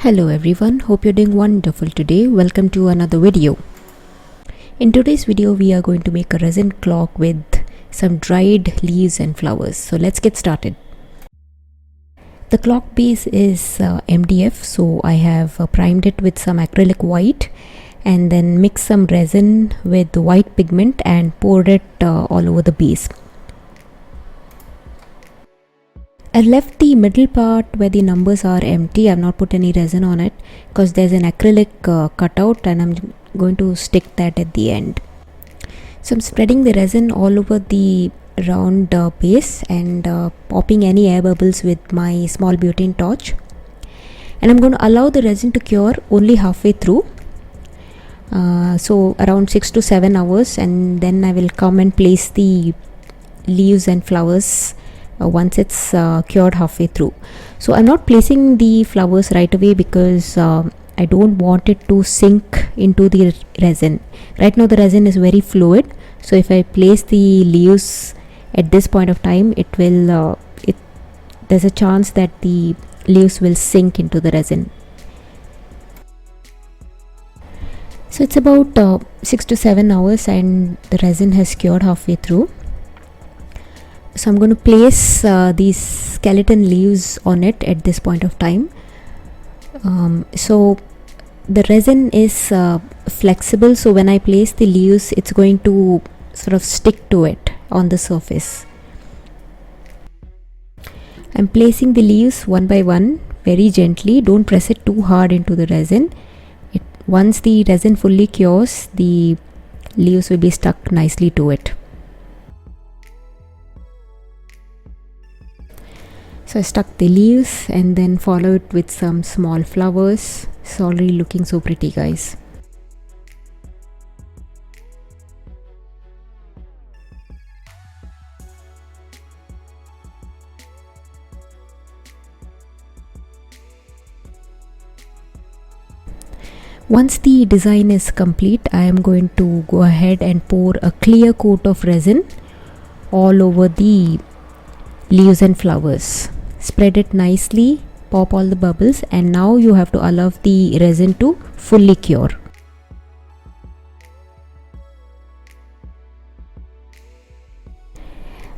Hello everyone, hope you're doing wonderful today. Welcome to another video. In today's video we are going to make a resin clock with some dried leaves and flowers. So let's get started. The clock base is MDF, so I have primed it with some acrylic white and then mixed some resin with white pigment and poured it all over the base. I've left the middle part where the numbers are empty. I've not put any resin on it because there's an acrylic cutout and I'm going to stick that at the end. So I'm spreading the resin all over the round base and popping any air bubbles with my small butane torch. And I'm going to allow the resin to cure only halfway through. So around 6 to 7 hours, and then I will come and place the leaves and flowers once it's cured halfway through. So I'm not placing the flowers right away because I don't want it to sink into the resin. Right now the resin is very fluid, so if I place the leaves at this point of time, it will there's a chance that the leaves will sink into the resin. So it's about 6 to 7 hours and the resin has cured halfway through. So I'm going to place these skeleton leaves on it at this point of time. So the resin is flexible, so when I place the leaves it's going to sort of stick to it on the surface. I'm placing the leaves one by one very gently. Don't press it too hard into the resin. Once the resin fully cures, the leaves will be stuck nicely to it. So I stuck the leaves and then followed with some small flowers. It's already looking so pretty, guys. Once the design is complete, I am going to go ahead and pour a clear coat of resin all over the leaves and flowers. Spread it nicely, pop all the bubbles, and now you have to allow the resin to fully cure.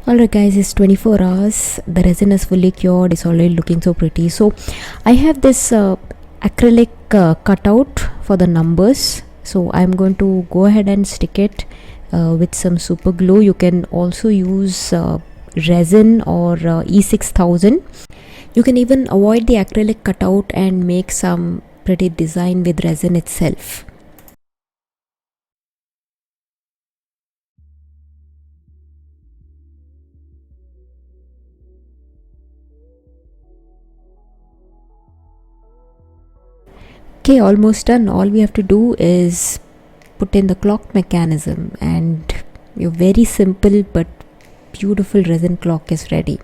Alright guys, it's 24 hours. The resin is fully cured. It's already looking so pretty. So I have this acrylic cutout for the numbers. So I'm going to go ahead and stick it with some super glue. You can also use resin or E6000. You can even avoid the acrylic cutout and make some pretty design with resin itself. Okay, almost done. All we have to do is put in the clock mechanism and your very simple but beautiful resin clock is ready.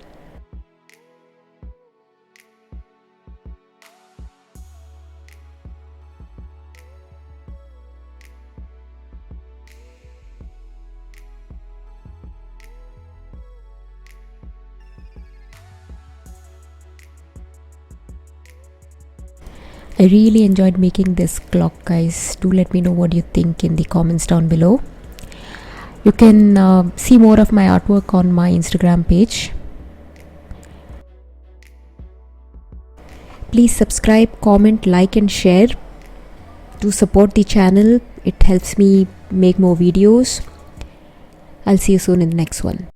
I really enjoyed making this clock, guys. Do let me know what you think in the comments down below. You can see more of my artwork on my Instagram page. Please subscribe, comment, like and share to support the channel. It helps me make more videos. I'll see you soon in the next one.